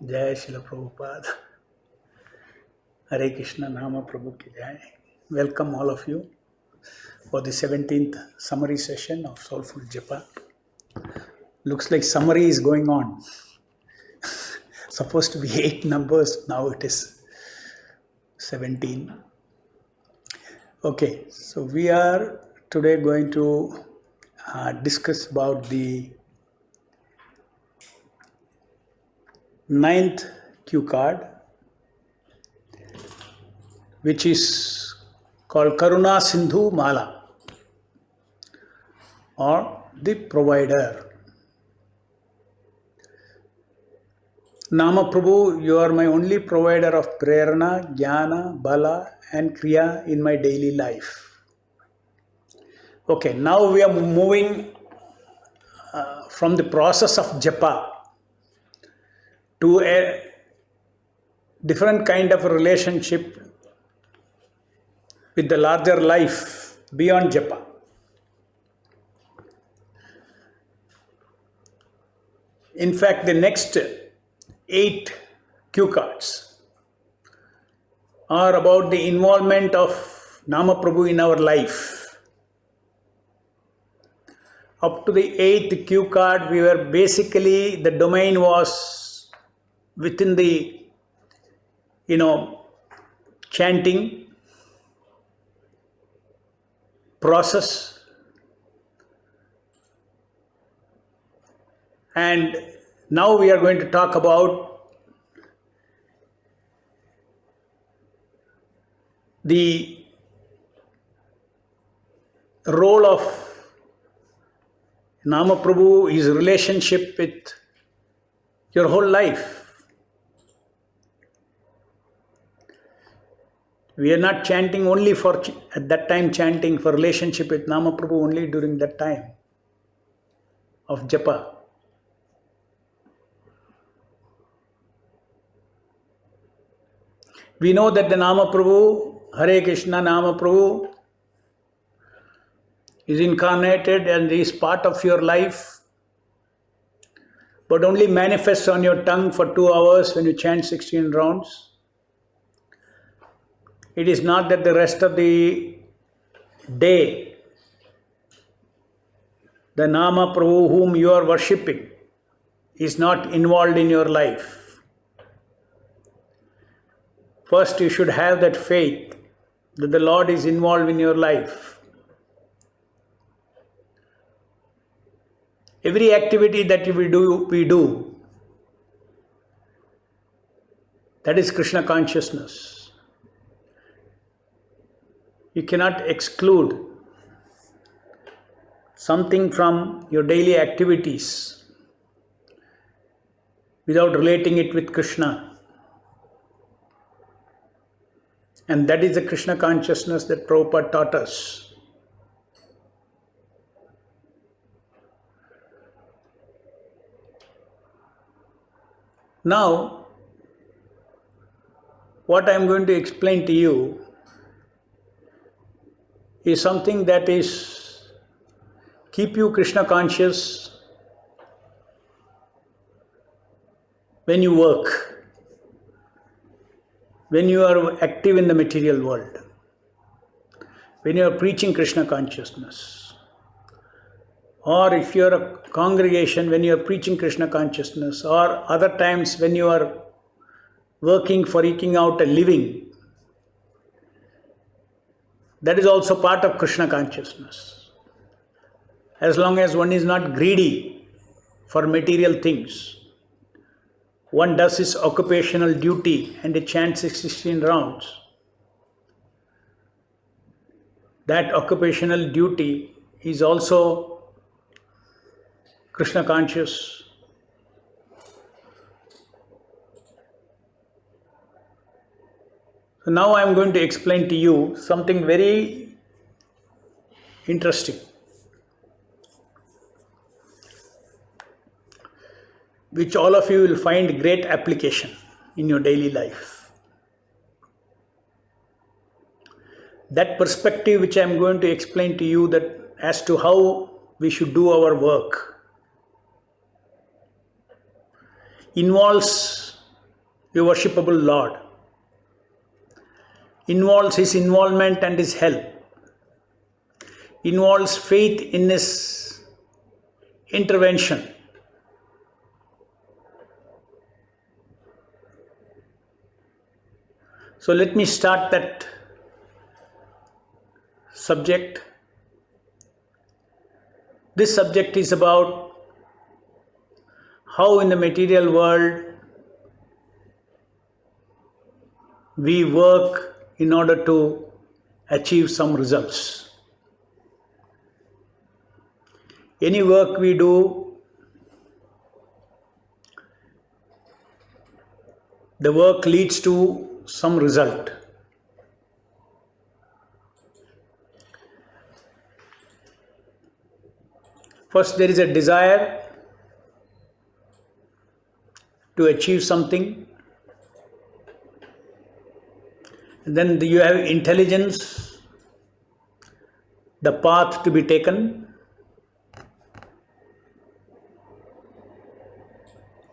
Jai Srila Prabhupada. Hare Krishna Nama Prabhu ki Jai. Welcome all of you for the 17th summary session of Soulful Japa. Looks like summary is going on. Supposed to be 8 numbers, now it is 17. Okay, so we are today going to discuss about the 9th cue card, which is called Karuna Sindhu Mala, or the provider. Nama Prabhu, you are my only provider of prerana, jnana, bala and kriya in my daily life. Okay, now we are moving from the process of japa to a different kind of a relationship with the larger life beyond japa. In fact, the next 8 cue cards are about the involvement of Nama Prabhu in our life. Up to the 8th cue card, we were basically, the domain was within the, chanting process, and now we are going to talk about the role of Nama Prabhu, his relationship with your whole life. We are not chanting only for, at that time, chanting for relationship with Nama Prabhu only during that time of japa. We know that the Nama Prabhu, Hare Krishna Nama Prabhu, is incarnated and is part of your life, but only manifests on your tongue for 2 hours when you chant 16 rounds. It is not that the rest of the day, the Nama Prabhu whom you are worshipping is not involved in your life. First, you should have that faith that the Lord is involved in your life. Every activity that we do, that is Krishna consciousness. You cannot exclude something from your daily activities without relating it with Krishna. And that is the Krishna consciousness that Prabhupada taught us. Now, what I am going to explain to you is something that is keep you Krishna conscious when you work, when you are active in the material world, when you are preaching Krishna consciousness, or if you are a congregation, when you are preaching Krishna consciousness, or other times when you are working for eking out a living, that is also part of Krishna consciousness. As long as one is not greedy for material things, one does his occupational duty and it chants 16 rounds. That occupational duty is also Krishna conscious. So now I am going to explain to you something very interesting, which all of you will find great application in your daily life. That perspective which I am going to explain to you, that as to how we should do our work, involves your worshipable Lord, involves His involvement and His help, involves faith in His intervention. So let me start that subject. This subject is about how in the material world we work in order to achieve some results. Any work we do, the work leads to some result. First, there is a desire to achieve something. And then you have intelligence, the path to be taken.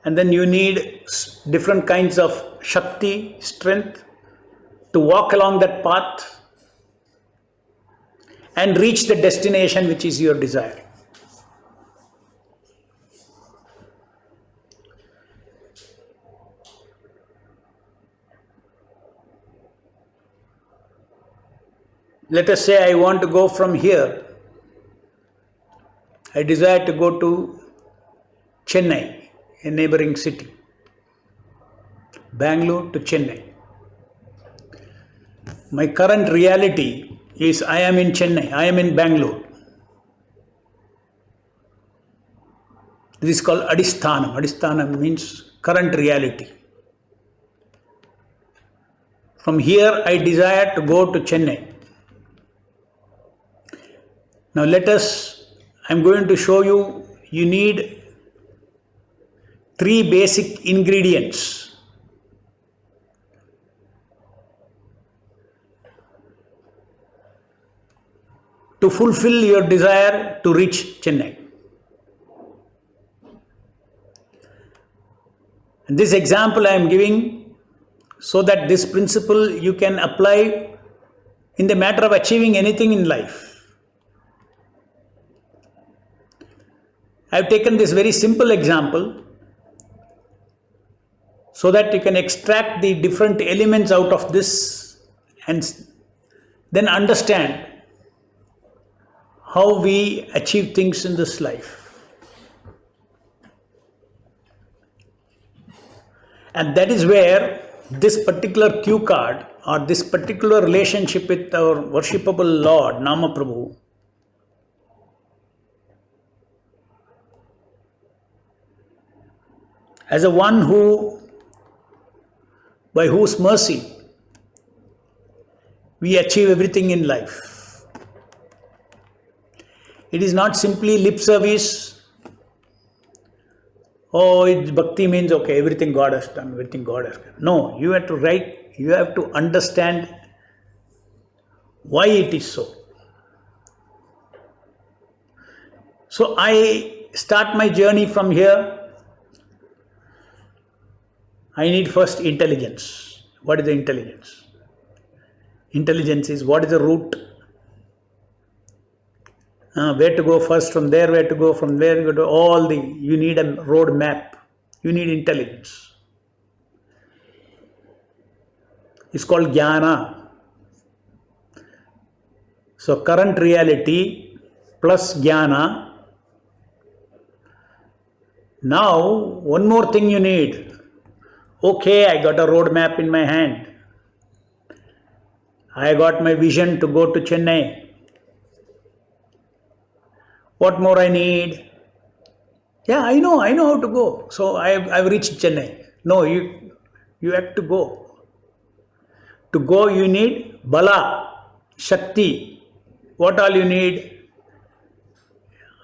And then you need different kinds of Shakti, strength to walk along that path and reach the destination which is your desire. Let us say I want to go from here. I desire to go to Chennai, a neighboring city. Bangalore to Chennai. My current reality is I am in Chennai, I am in Bangalore. This is called Adhisthanam. Adhisthanam means current reality. From here I desire to go to Chennai. Now I'm going to show you, you need 3 basic ingredients to fulfill your desire to reach Chennai. And this example I am giving so that this principle you can apply in the matter of achieving anything in life. I have taken this very simple example so that you can extract the different elements out of this and then understand how we achieve things in this life. And that is where this particular cue card or this particular relationship with our worshipable Lord, Nama Prabhu, as a one who, by whose mercy, we achieve everything in life. It is not simply lip service. Oh, bhakti means okay, everything God has done, everything God has done. No, you have to understand why it is so. So I start my journey from here. I need first intelligence. What is the intelligence? Intelligence is what is the route? Where to go first, from there, where to go, from there, you need a road map. You need intelligence. It's called jnana. So current reality plus jnana. Now, one more thing you need. Okay, I got a road map in my hand. I got my vision to go to Chennai. What more I need? Yeah, I know how to go. So I've reached Chennai. No, you have to go. To go you need Bala, Shakti. What all you need?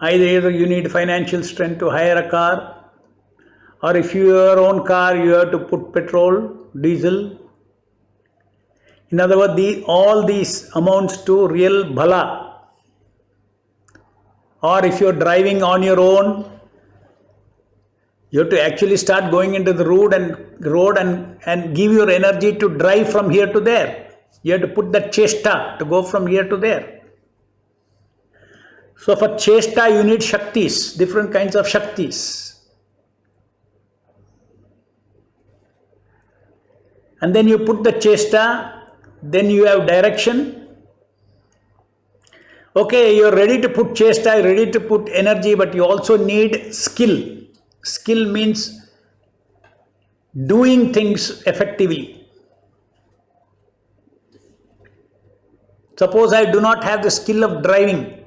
Either you need financial strength to hire a car, or if your own car, you have to put petrol, diesel. In other words, all these amounts to real bhala. Or if you're driving on your own, You have to actually start going into the road and give your energy to drive from here to there. You have to put that chesta to go from here to there. So for chesta you need shaktis, different kinds of shaktis. And then you put the chesta, then you have direction. Okay, you're ready to put chesta, ready to put energy, but you also need skill. Skill means doing things effectively. Suppose I do not have the skill of driving,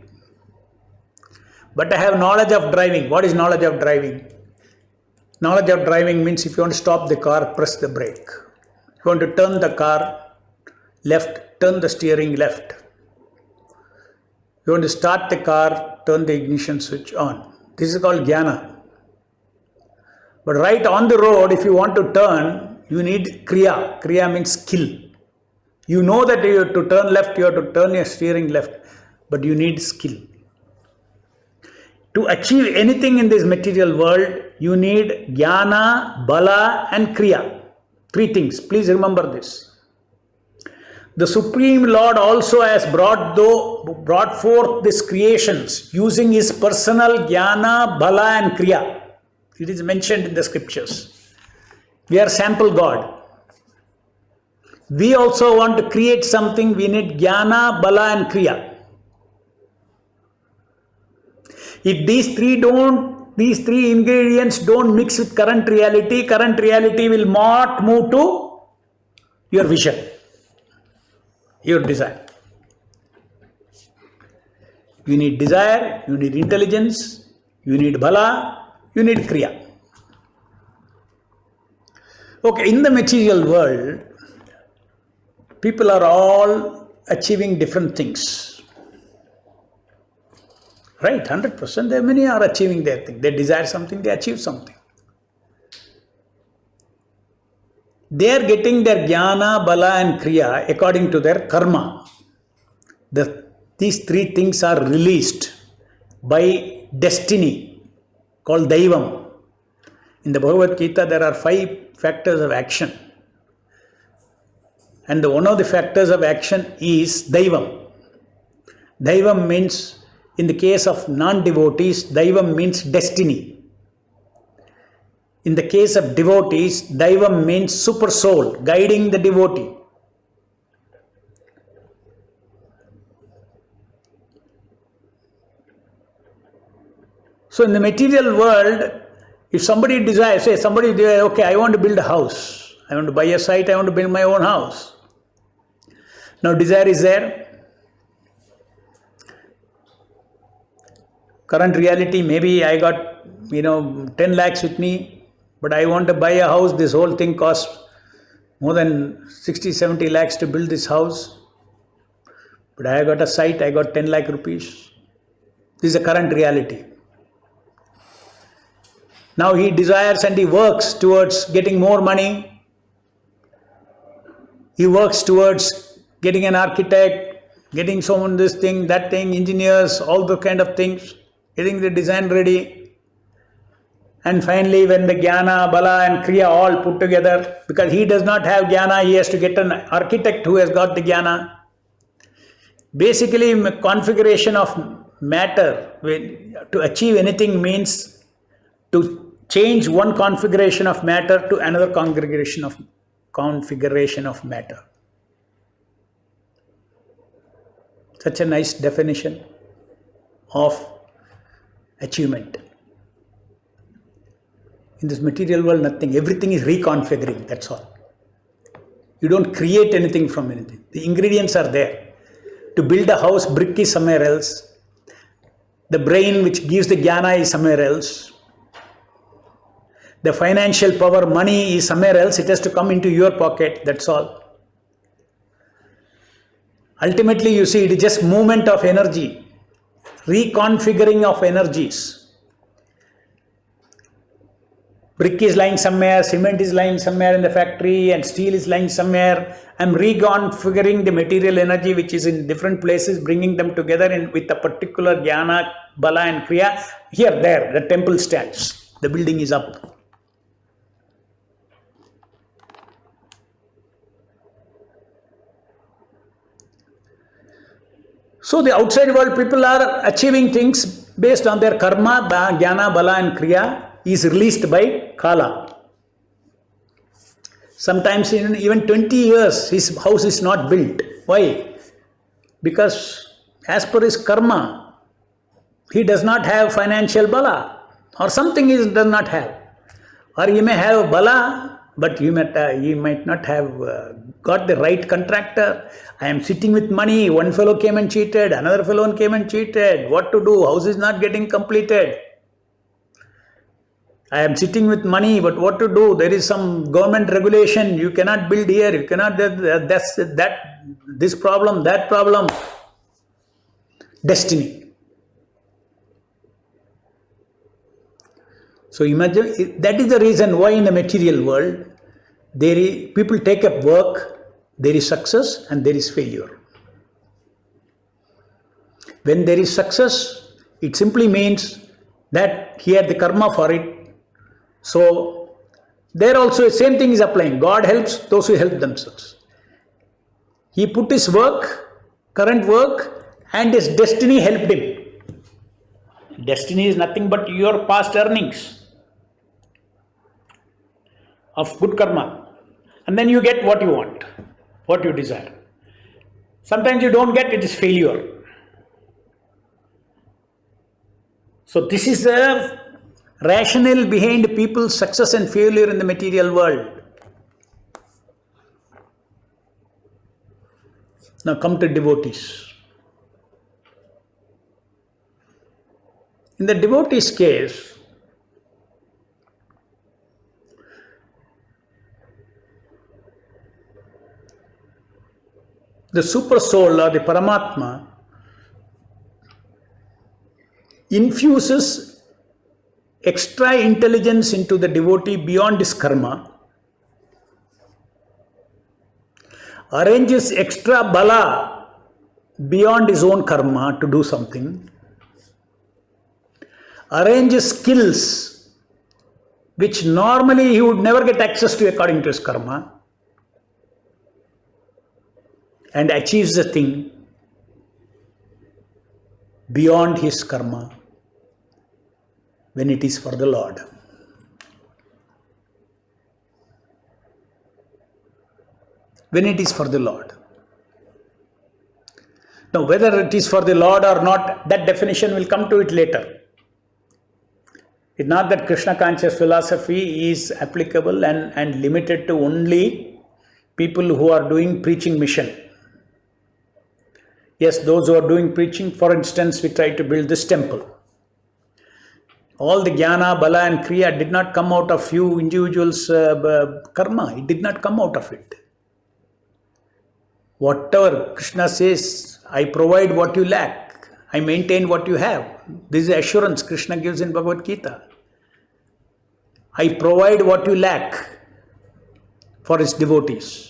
but I have knowledge of driving. What is knowledge of driving? Knowledge of driving means if you want to stop the car, press the brake. If you want to turn the car left, turn the steering left. If you want to start the car, turn the ignition switch on. This is called jnana. But right on the road, if you want to turn, you need kriya. Kriya means skill. You know that you have to turn left, you have to turn your steering left, but you need skill. To achieve anything in this material world, you need jnana, bala and kriya. Three things. Please remember this. The Supreme Lord also has brought forth these creations using his personal jnana, bala and kriya. It is mentioned in the scriptures. We are sample God. We also want to create something. We need jnana, bala and kriya. If these three ingredients don't mix with current reality will not move to your vision, your desire. You need desire, you need intelligence, you need bala, you need kriya. Okay, in the material world, people are all achieving different things. Right, 100%. Many are achieving their thing. They desire something, they achieve something. They are getting their jnana, bala and kriya according to their karma. These three things are released by destiny, called Daivam. In the Bhagavad Gita, there are 5 factors of action. And one of the factors of action is Daivam. Daivam means, in the case of non-devotees, Daivam means destiny. In the case of devotees, Daivam means super soul, guiding the devotee. So in the material world, if somebody desires, okay, I want to build a house. I want to buy a site, I want to build my own house. Now desire is there. Current reality, maybe I got 10 lakhs with me, but I want to buy a house. This whole thing costs more than 60-70 lakhs to build this house. But I got a site, I got 10 lakh rupees. This is the current reality. Now he desires and he works towards getting more money. He works towards getting an architect, getting someone this thing, that thing, engineers, all the kind of things, getting the design ready. And finally, when the jnana, bala and kriya all put together, because he does not have jnana, he has to get an architect who has got the jnana. Basically, configuration of matter to achieve anything means to change one configuration of matter to another configuration of matter. Such a nice definition of achievement. In this material world, nothing. Everything is reconfiguring, that's all. You don't create anything from anything. The ingredients are there. To build a house, brick is somewhere else. The brain which gives the jnana is somewhere else. The financial power, money is somewhere else. It has to come into your pocket, that's all. Ultimately, you see, it is just movement of energy, reconfiguring of energies. Brick is lying somewhere, cement is lying somewhere in the factory, and steel is lying somewhere. I am reconfiguring the material energy which is in different places, bringing them together with a particular jnana, bala and kriya. Here, there, the temple stands. the building is up. So the outside world people are achieving things based on their karma, jnana, bala and kriya is released by Kala. Sometimes in even 20 years his house is not built. Why? Because as per his karma, he does not have financial bala or something he does not have. Or he may have bala, but he might not have got the right contractor. I am sitting with money, one fellow came and cheated, another fellow came and cheated. What to do? House is not getting completed. I am sitting with money, but what to do? There is some government regulation. You cannot build here. You cannot this problem, that problem. Destiny. So imagine, that is the reason why in the material world, people take up work, there is success and there is failure. When there is success, it simply means that he had the karma for it. So there also same thing is applying. God helps those who help themselves. He put his work, current work, and his destiny helped him. Destiny is nothing but your past earnings of good karma. And then you get what you want, what you desire. Sometimes you don't get, it is failure. So this is the rationale behind people's success and failure in the material world. Now come to devotees. In the devotee's case, the super soul or the Paramatma infuses extra intelligence into the devotee beyond his karma, arranges extra bala beyond his own karma to do something, arranges skills which normally he would never get access to according to his karma, and achieves the thing beyond his karma when it is for the Lord. When it is for the Lord. Now, whether it is for the Lord or not, that definition will come to it later. It's not that Krishna conscious philosophy is applicable and limited to only people who are doing preaching mission. Yes, those who are doing preaching, for instance, we try to build this temple. All the jnana, bala and kriya did not come out of few individuals' karma. It did not come out of it. Whatever Krishna says, I provide what you lack. I maintain what you have. This is assurance Krishna gives in Bhagavad Gita. I provide what you lack for his devotees.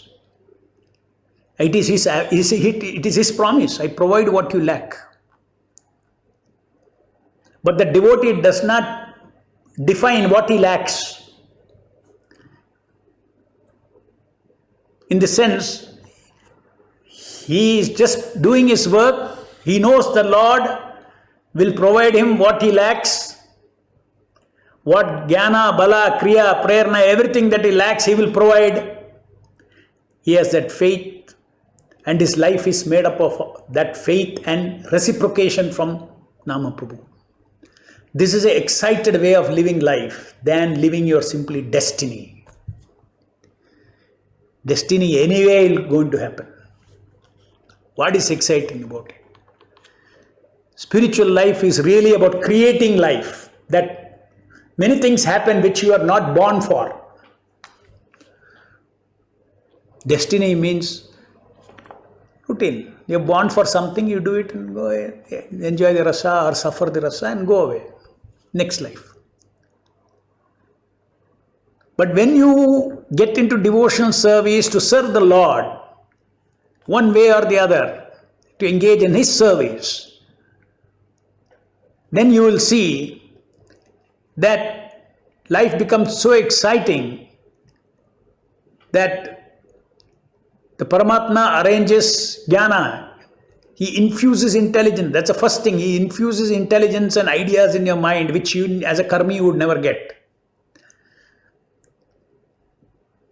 It is his promise. I provide what you lack. But the devotee does not define what he lacks. In the sense, he is just doing his work. He knows the Lord will provide him what he lacks. What jnana, bala, kriya, prerna, everything that he lacks, he will provide. He has that faith. And his life is made up of that faith and reciprocation from Nama Prabhu. This is an excited way of living life than living your simply destiny. Destiny anyway is going to happen. What is exciting about it? Spiritual life is really about creating life. That many things happen which you are not born for. Destiny means routine. You're born for something, you do it and go away. Enjoy the rasa or suffer the rasa and go away. Next life. But when you get into devotional service to serve the Lord, one way or the other, to engage in his service, then you will see that life becomes so exciting that the Paramatma arranges jnana. He infuses intelligence. That's the first thing. He infuses intelligence and ideas in your mind, which you as a karmi would never get.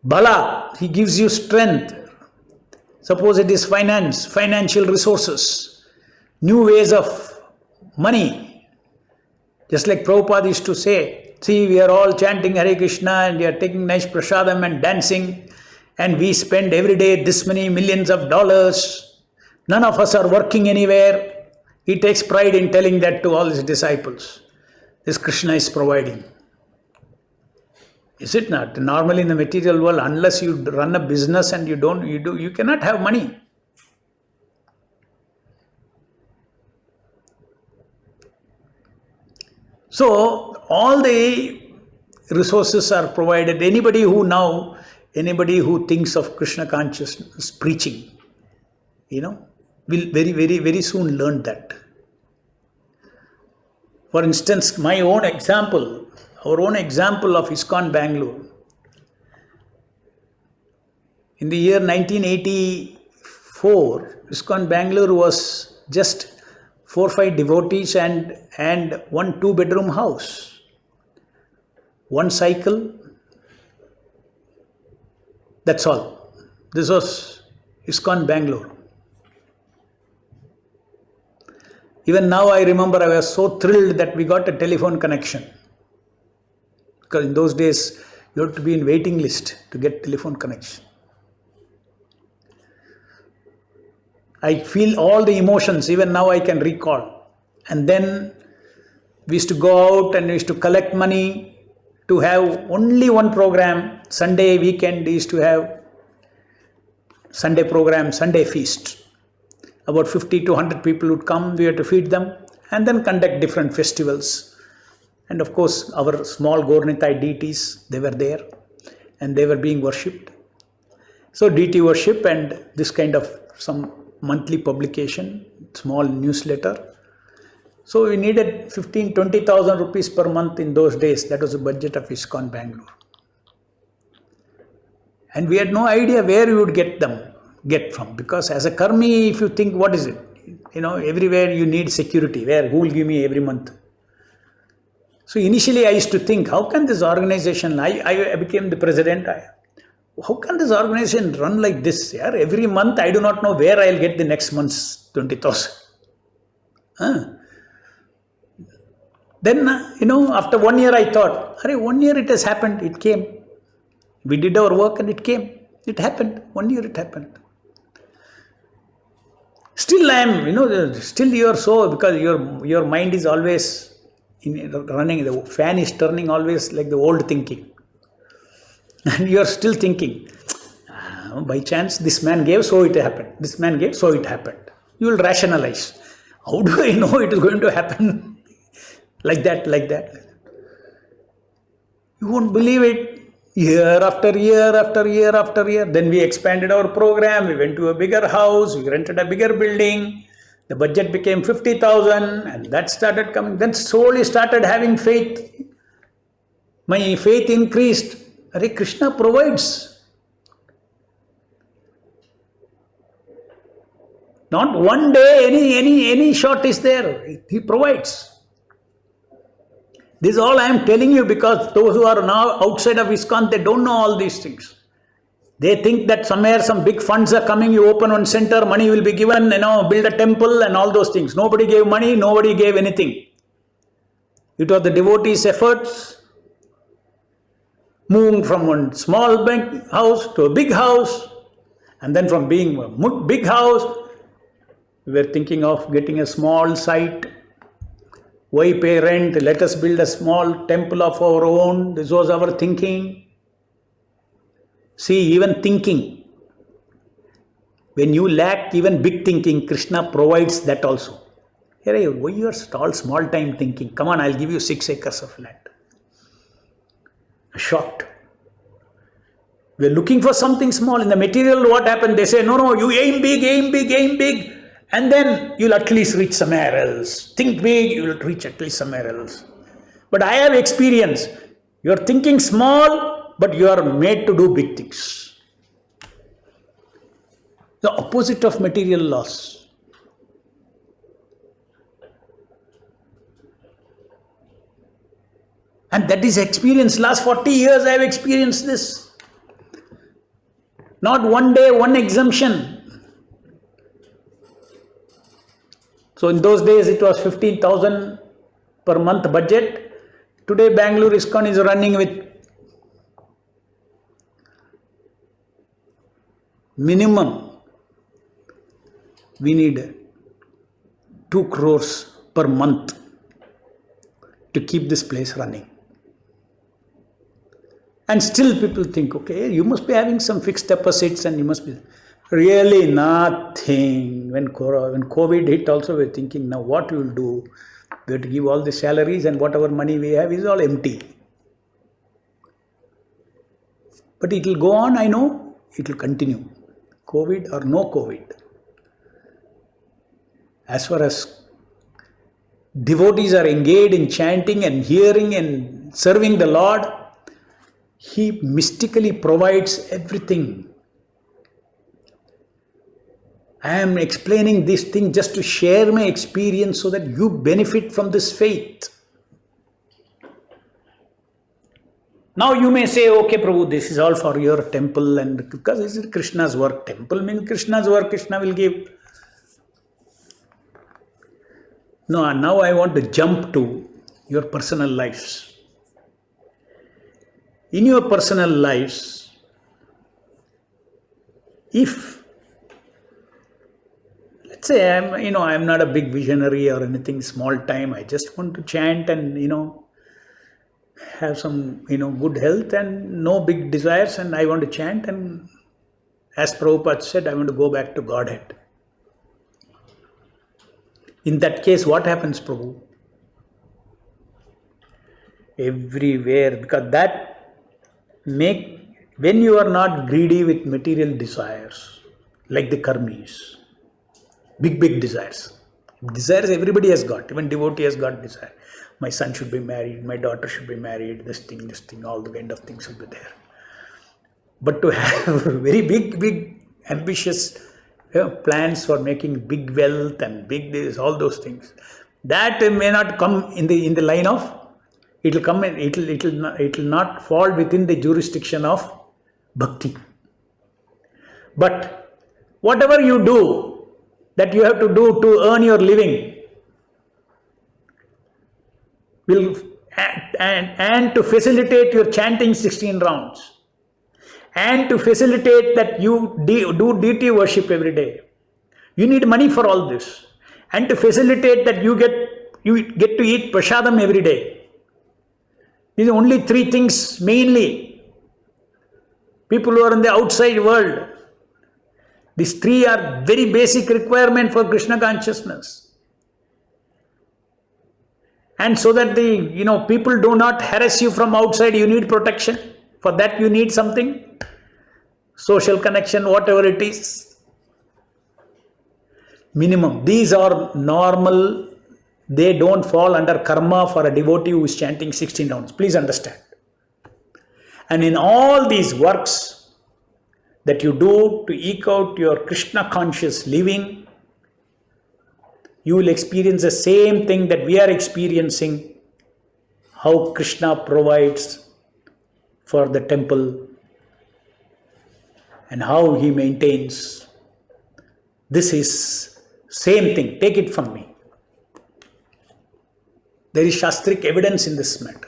Bala, he gives you strength. Suppose it is finance, financial resources, new ways of money. Just like Prabhupada used to say, see, we are all chanting Hare Krishna and we are taking nice prasadam and dancing, and we spend every day this many millions of dollars. None of us are working anywhere. He takes pride in telling that to all his disciples. This Krishna is providing. Is it not? Normally in the material world, unless you run a business and you cannot have money. So all the resources are provided. Anybody who thinks of Krishna consciousness preaching, will very soon learn that. For instance, our own example of ISKCON Bangalore. In the year 1984, ISKCON Bangalore was just 4 or 5 devotees and one 2-bedroom house. One cycle. That's all. This was ISKCON Bangalore. Even now I remember I was so thrilled that we got a telephone connection. Because in those days, you had to be in waiting list to get telephone connection. I feel all the emotions, even now I can recall. And then we used to go out and we used to collect money to have only one program. Sunday weekend, we used to have Sunday program, Sunday feast. About 50 to 100 people would come, we had to feed them and then conduct different festivals. And of course, our small Gauranitai deities, they were there and they were being worshipped. So deity worship and this kind of some monthly publication, small newsletter. So we needed 15,000-20,000 rupees per month in those days. That was the budget of ISKCON Bangalore. And we had no idea where we would get from. Because as a karmi, if you think, what is it? Everywhere you need security. Who will give me every month? So initially I used to think, how can this organization, I became the president, how can this organization run like this? Yeah? Every month I do not know where I'll get the next month's 20,000. Then, after 1 year I thought, 1 year it has happened, it came. We did our work and it came. It happened. 1 year it happened. Still I am, still you are so, because your mind is always running, the fan is turning always like the old thinking. And you are still thinking, by chance this man gave, so it happened. This man gave, so it happened. You will rationalize. How do I know it is going to happen like that? You won't believe it. Year after year after year after year. Then we expanded our program. We went to a bigger house. We rented a bigger building. The budget became 50,000 and that started coming. Then slowly started having faith. My faith increased. Hare Krishna provides. Not one day any short is there. He provides. This is all I am telling you because those who are now outside of ISKCON, they don't know all these things. They think that somewhere some big funds are coming, you open one center, money will be given, build a temple and all those things. Nobody gave money, nobody gave anything. It was the devotees' efforts, moving from one small house to a big house, and then from being a big house, we were thinking of getting a small site. Why pay rent? Let us build a small temple of our own. This was our thinking. See, even thinking. When you lack even big thinking, Krishna provides that also. Here, why you are all small time thinking? Come on, I'll give you 6 acres of land. Shocked. We're looking for something small. In the material, what happened? They say, no, you aim big, aim big, aim big. And then you'll at least reach somewhere else. Think big, you'll reach at least somewhere else. But I have experience. You are thinking small, but you are made to do big things. The opposite of material loss. And that is experience. Last 40 years I have experienced this. Not one day, one exemption. So in those days it was 15,000 per month budget. Today Bangalore ISKCON is running with minimum. We need 2 crores per month to keep this place running. And still people think, okay, you must be having some fixed deposits and you must be... Really nothing. When COVID hit also, we're thinking, now what we will do? We have to give all the salaries and whatever money we have is all empty. But it will go on, I know. It will continue. COVID or no COVID. As far as devotees are engaged in chanting and hearing and serving the Lord, He mystically provides everything. I am explaining this thing just to share my experience so that you benefit from this faith. Now you may say, okay, Prabhu, this is all for your temple, and because this is Krishna's work. Temple means Krishna's work, Krishna will give. No, now I want to jump to your personal lives. In your personal lives, if let's say I'm not a big visionary or anything, small time, I just want to chant and have some good health and no big desires, and I want to chant, and as Prabhupada said, I want to go back to Godhead. In that case, what happens, Prabhu? Everywhere, because when you are not greedy with material desires, like the karmis, big desires. Desires everybody has got, even devotee has got desire. My son should be married, my daughter should be married, this thing, all the kind of things should be there. But to have very big, ambitious plans for making big wealth and big this, all those things, that may not come in the line of. It will come. It will not fall within the jurisdiction of bhakti. But whatever you do, that you have to do to earn your living, and to facilitate your chanting 16 rounds, and to facilitate that you do deity worship every day. You need money for all this, and to facilitate that you get to eat prasadam every day. These are only 3 things mainly. People who are in the outside world, these 3 are very basic requirement for Krishna consciousness. And so that people do not harass you from outside, you need protection. For that you need something, social connection, whatever it is. Minimum. These are normal. They don't fall under karma for a devotee who is chanting 16 rounds. Please understand. And in all these works that you do to eke out your Krishna conscious living, you will experience the same thing that we are experiencing, how Krishna provides for the temple and how he maintains. This is same thing. Take it from me. There is Shastric evidence in this matter.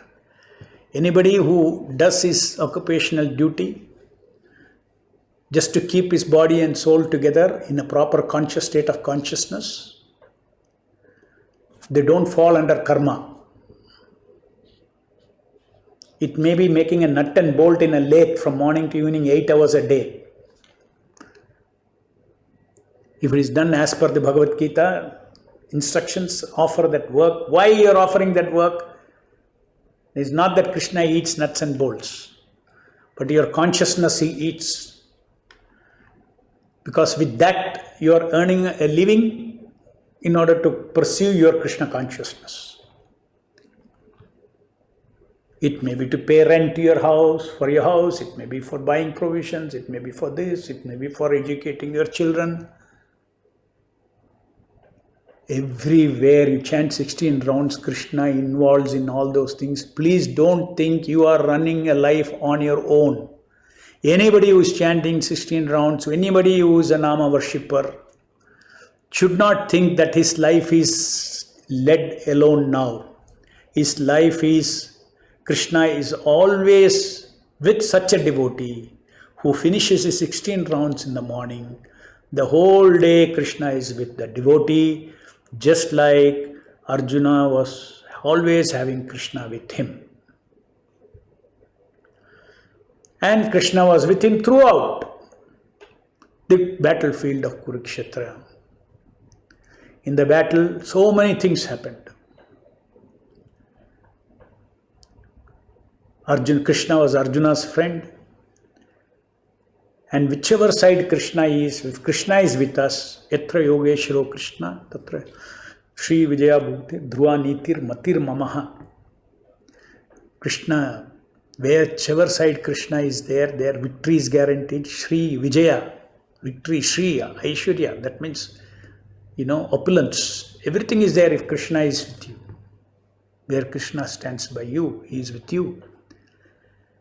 Anybody who does his occupational duty just to keep his body and soul together in a proper conscious state of consciousness, they don't fall under karma. It may be making a nut and bolt in a lathe from morning to evening 8 hours a day. If it is done as per the Bhagavad Gita, instructions offer that work. Why you are offering that work? It is not that Krishna eats nuts and bolts, but your consciousness he eats. Because with that you are earning a living in order to pursue your Krishna consciousness. It may be to pay rent to your house, for your house, it may be for buying provisions, it may be for this, it may be for educating your children. Everywhere you chant 16 rounds, Krishna involves in all those things. Please don't think you are running a life on your own. Anybody who is chanting 16 rounds, anybody who is a Nama worshipper, should not think that his life is led alone now. His life is, Krishna is always with such a devotee who finishes his 16 rounds in the morning. The whole day Krishna is with the devotee, just like Arjuna was always having Krishna with him. And Krishna was with him throughout the battlefield of Kurukshetra. In the battle, so many things happened. Krishna was Arjuna's friend. And whichever side Krishna is, if Krishna is with us, Yatra Yogeshwaro Krishna, Tatra Shri Vijaya Bhukti, Dhruva Nitir Matir Mamaha. Krishna, whichever side Krishna is there, their victory is guaranteed. Shri Vijaya, victory, Shri, Aishwarya, that means, opulence. Everything is there if Krishna is with you. Where Krishna stands by you, he is with you.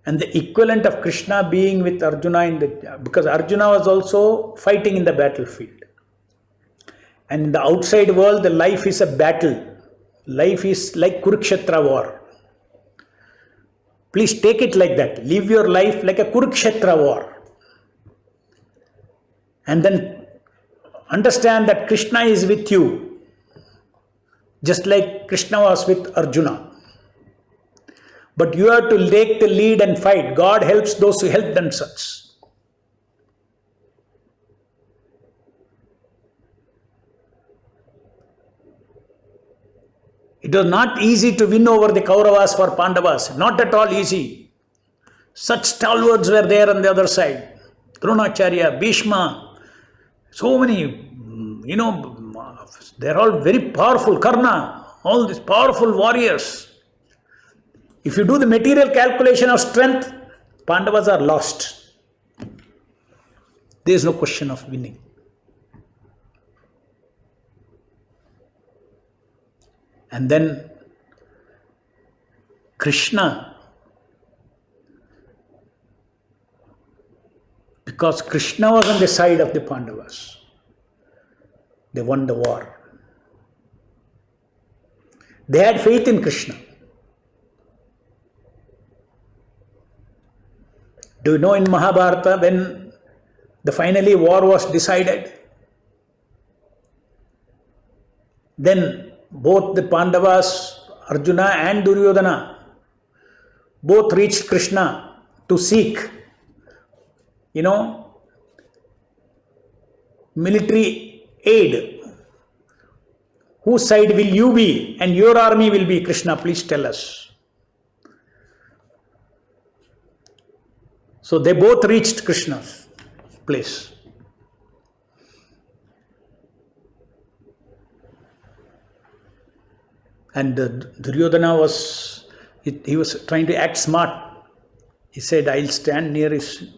And the equivalent of Krishna being with Arjuna because Arjuna was also fighting in the battlefield. And in the outside world, the life is a battle. Life is like Kurukshetra war. Please take it like that. Live your life like a Kurukshetra war. And then understand that Krishna is with you. Just like Krishna was with Arjuna. But you have to take the lead and fight. God helps those who help themselves. It was not easy to win over the Kauravas for Pandavas. Not at all easy. Such stalwarts were there on the other side. Dronacharya, Bhishma, so many, they're all very powerful. Karna, all these powerful warriors. If you do the material calculation of strength, Pandavas are lost. There is no question of winning. And then Krishna, because Krishna was on the side of the Pandavas, they won the war. They had faith in Krishna. Do you know in Mahabharata when the finally war was decided? Then both the Pandavas, Arjuna and Duryodhana, both reached Krishna to seek, military aid. Whose side will you be and your army will be? Krishna, please tell us. So they both reached Krishna's place. And Duryodhana was trying to act smart. He said, I'll stand near his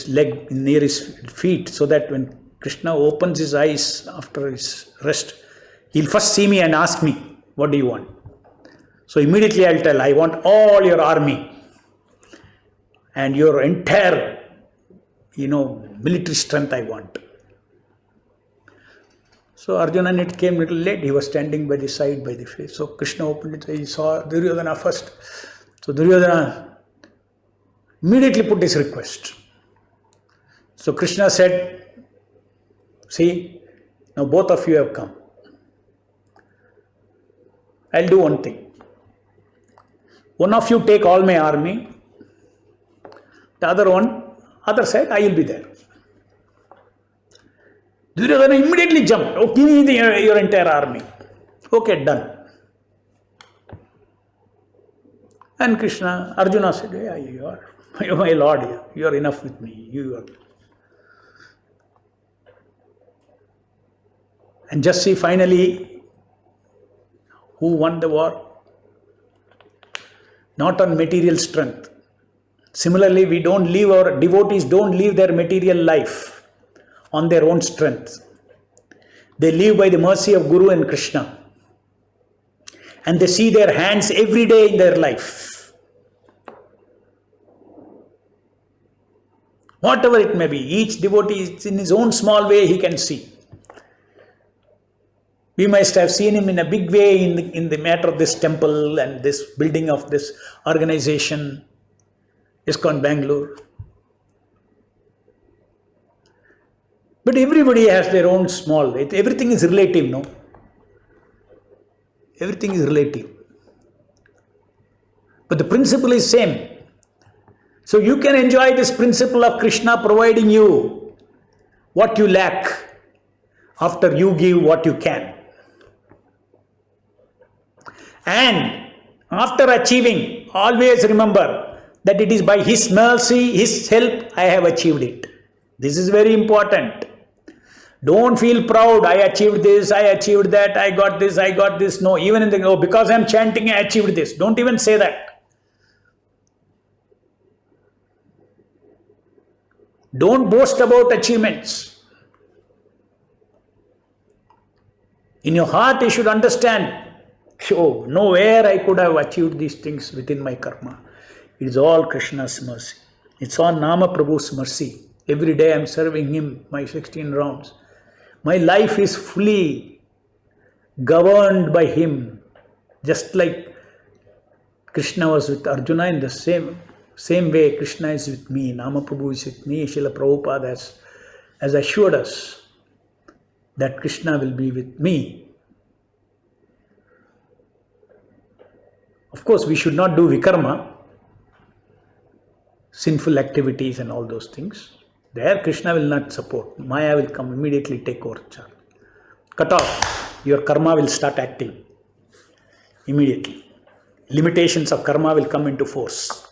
leg, near his feet, so that when Krishna opens his eyes after his rest, he'll first see me and ask me, what do you want? So immediately I'll tell, I want all your army. And your entire, military strength I want. So Arjuna came a little late. He was standing by the side, by the face. So Krishna opened it. He saw Duryodhana first. So Duryodhana immediately put his request. So Krishna said, see, now both of you have come. I'll do one thing. One of you take all my army. The other side, I will be there. Duryodhana immediately jumped. Oh, give me your entire army. Okay, done. And Arjuna said, yeah, you are my Lord. You are enough with me. You are. And just see finally who won the war. not on material strength. Similarly, our devotees don't live their material life on their own strength. They live by the mercy of Guru and Krishna. And they see their hands every day in their life. Whatever it may be, each devotee is in his own small way he can see. We must have seen him in a big way in the matter of this temple and this building of this organization, ISKCON Bangalore. But everybody has their own small way. Everything is relative, no? Everything is relative. But the principle is same. So you can enjoy this principle of Krishna providing you what you lack after you give what you can. And after achieving, always remember that it is by His mercy, His help, I have achieved it. This is very important. Don't feel proud, I achieved this, I achieved that, I got this. No, even in the, because I am chanting, I achieved this. Don't even say that. Don't boast about achievements. In your heart, you should understand, oh, nowhere I could have achieved these things within my karma. It is all Krishna's mercy. It's all Nama Prabhu's mercy. Every day I am serving him my 16 rounds. My life is fully governed by him. Just like Krishna was with Arjuna, in the same way Krishna is with me. Nama Prabhu is with me. Srila Prabhupada has assured us that Krishna will be with me. Of course, we should not do vikarma, sinful activities and all those things. There Krishna will not support. Maya will come immediately take over. Cut off. Your karma will start acting immediately. Limitations of karma will come into force.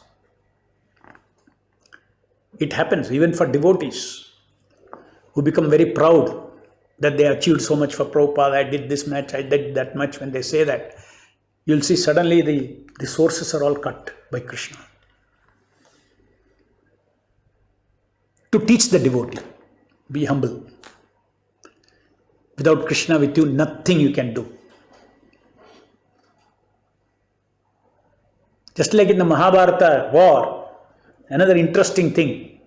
It happens even for devotees who become very proud that they achieved so much for Prabhupada. I did this much, I did that much. When they say that, you'll see suddenly the sources are all cut by Krishna. To teach the devotee, be humble. Without Krishna with you, nothing you can do. Just like in the Mahabharata war, another interesting thing.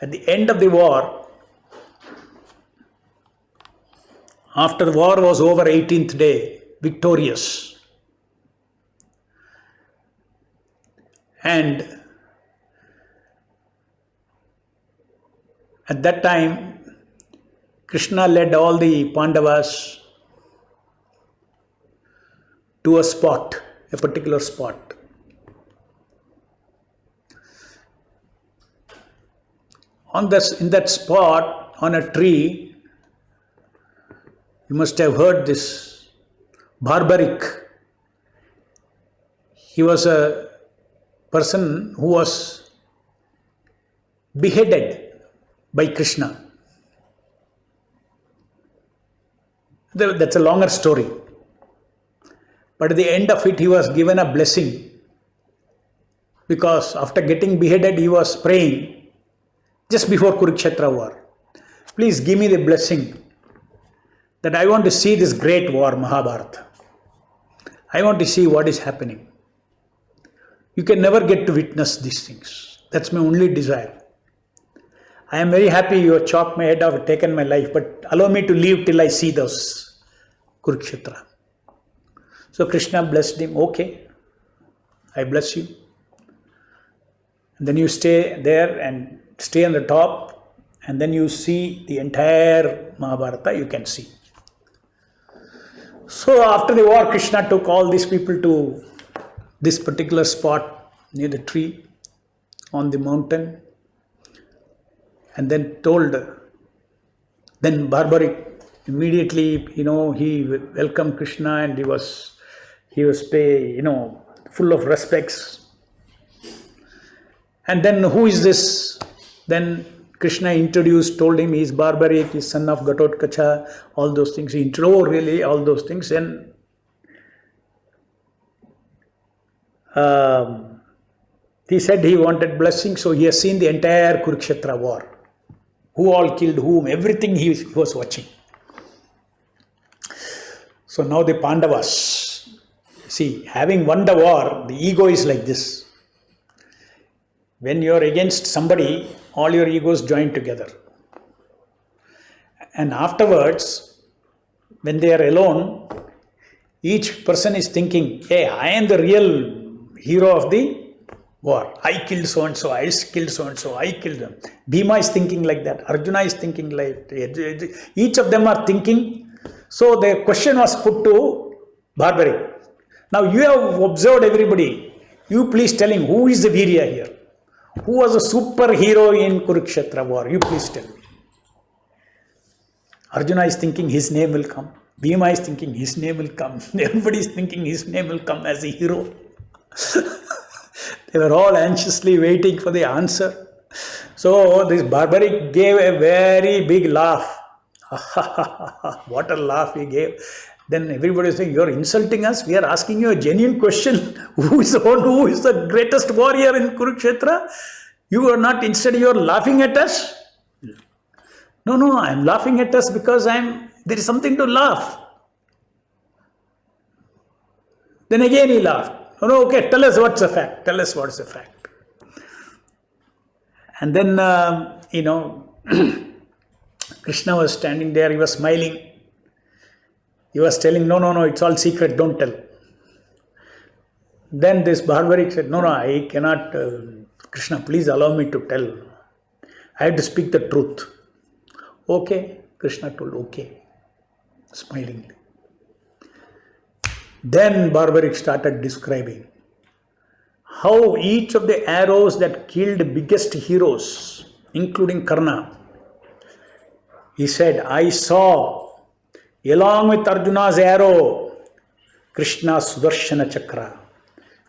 At the end of the war, after the war was over, 18th day, victorious. And at that time, Krishna led all the Pandavas to a spot, a particular spot. In that spot, on a tree, you must have heard this, Barbaric. He was a person who was beheaded by Krishna. That's a longer story. But at the end of it, he was given a blessing. Because after getting beheaded, he was praying just before Kurukshetra war. Please give me the blessing that I want to see this great war, Mahabharata. I want to see what is happening. You can never get to witness these things. That's my only desire. I am very happy you have chopped my head off, taken my life, but allow me to live till I see those Kurukshetra. So Krishna blessed him. Okay, I bless you. And then you stay there and stay on the top, and then you see the entire Mahabharata, you can see. So after the war, Krishna took all these people to this particular spot near the tree on the mountain, and then then Barbaric immediately, he welcomed Krishna, and he was full of respects. And then who is this? Then Krishna told him he is Barbaric, he is son of Gatotkacha, all those things. He introduced, all those things. And he said he wanted blessing, so he has seen the entire Kurukshetra war. Who all killed whom, everything he was watching. So now the Pandavas, see, having won the war, the ego is like this. When you are against somebody, all your egos join together. And afterwards, when they are alone, each person is thinking, hey, I am the real hero of the war. I killed so-and-so, I killed so-and-so, I killed them. Bhima is thinking like that. Arjuna is thinking like that. Each of them are thinking. So the question was put to Barbaric. Now you have observed everybody. You please tell him, who is the Virya here? Who was a superhero in Kurukshetra war? You please tell me. Arjuna is thinking his name will come. Bhima is thinking his name will come. Everybody is thinking his name will come as a hero. They were all anxiously waiting for the answer. So this Barbaric gave a very big laugh. What a laugh he gave. Then everybody is saying, you are insulting us. We are asking you a genuine question. Who is the greatest warrior in Kurukshetra? You are not, instead you are laughing at us. No, I am laughing at us because there is something to laugh. Then again he laughed. No, okay, tell us what's the fact. Tell us what's the fact. And then, Krishna was standing there, he was smiling. He was telling, no, it's all secret, don't tell. Then this Barbaric said, no, I cannot, Krishna, please allow me to tell. I have to speak the truth. Okay, Krishna told, okay, smilingly. Then Barbaric started describing how each of the arrows that killed biggest heroes, including Karna, he said, I saw, along with Arjuna's arrow, Krishna's Sudarshana Chakra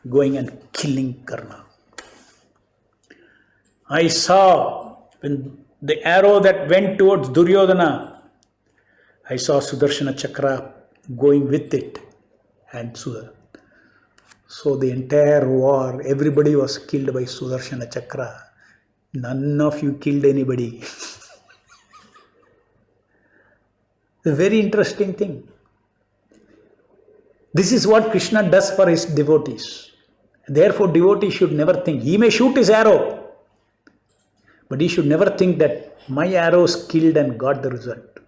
going and killing Karna. I saw when the arrow that went towards Duryodhana, I saw Sudarshana Chakra going with it. And so the entire war, everybody was killed by Sudarshana Chakra. None of you killed anybody. A very interesting thing. This is what Krishna does for his devotees. Therefore, devotee should never think. He may shoot his arrow, but he should never think that my arrows killed and got the result.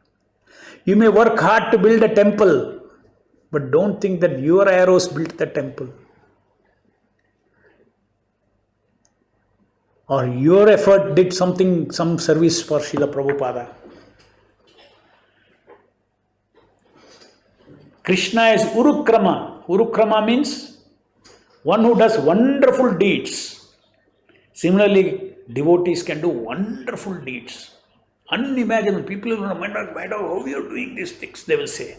You may work hard to build a temple, but don't think that your arrows built the temple. Or your effort did some service for Srila Prabhupada. Krishna is Urukrama. Urukrama means one who does wonderful deeds. Similarly, devotees can do wonderful deeds. Unimaginable. People will wonder, how you are doing these things, they will say.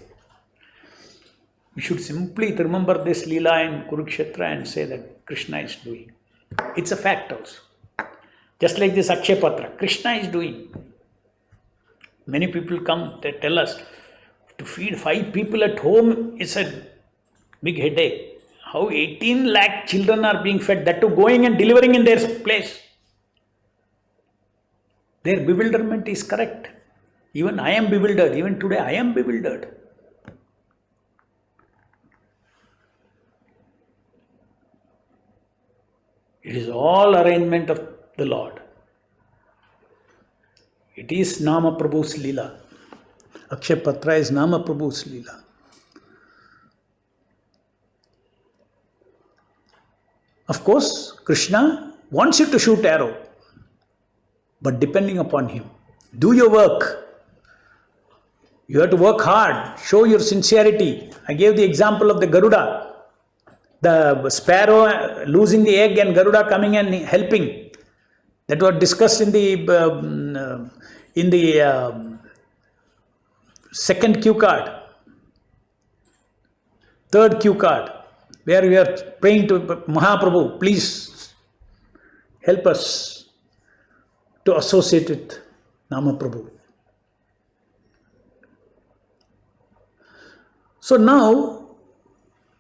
We should simply remember this Leela in Kurukshetra and say that Krishna is doing. It's a fact also. Just like this Akshay Patra, Krishna is doing. Many people come, they tell us, to feed 5 people at home is a big headache. How 18 lakh children are being fed, that too going and delivering in their place. Their bewilderment is correct. Even I am bewildered. Even today I am bewildered. It is all arrangement of the Lord. It is Nama Prabhu's Leela. Akshay Patra is Nama Prabhu's Leela. Of course, Krishna wants you to shoot arrow, but depending upon him. Do your work. You have to work hard. Show your sincerity. I gave the example of the Garuda. The sparrow losing the egg and Garuda coming and helping. That was discussed in the second cue card, third cue card, where we are praying to Mahaprabhu, please help us to associate with Nama Prabhu. So now,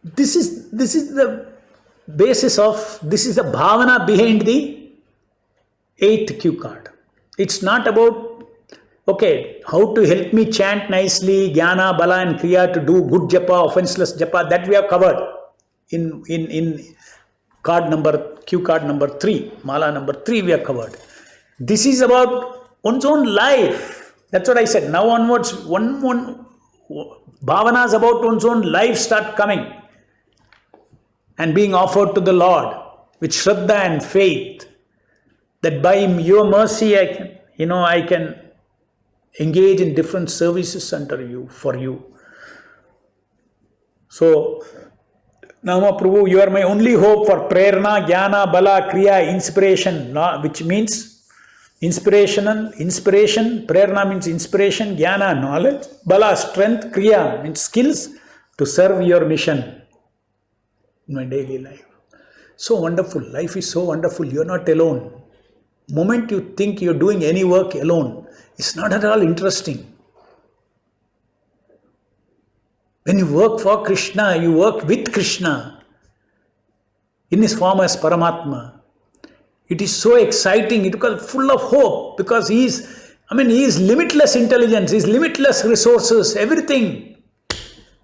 this is basis of, this is the bhavana behind the 8th cue card. It's not about, okay, how to help me chant nicely, jnana, bala and kriya, to do good japa, offenseless japa, that we have covered in cue card number 3, mala number 3 we have covered. This is about one's own life. That's what I said. Now onwards, one bhavanas about one's own life start coming and being offered to the Lord with shraddha and faith, that by your mercy I can engage in different services under you, for you. So, Nama Prabhu, you are my only hope for prerna, jnana, bala, kriya, inspiration, which means inspiration, prerna means inspiration, jnana, knowledge, bala, strength, kriya means skills to serve your mission in my daily life. So wonderful. Life is so wonderful. You are not alone. Moment you think you are doing any work alone, it's not at all interesting. When you work for Krishna, you work with Krishna in his form as Paramatma. It is so exciting. It is full of hope, because he is limitless intelligence, he is limitless resources, everything.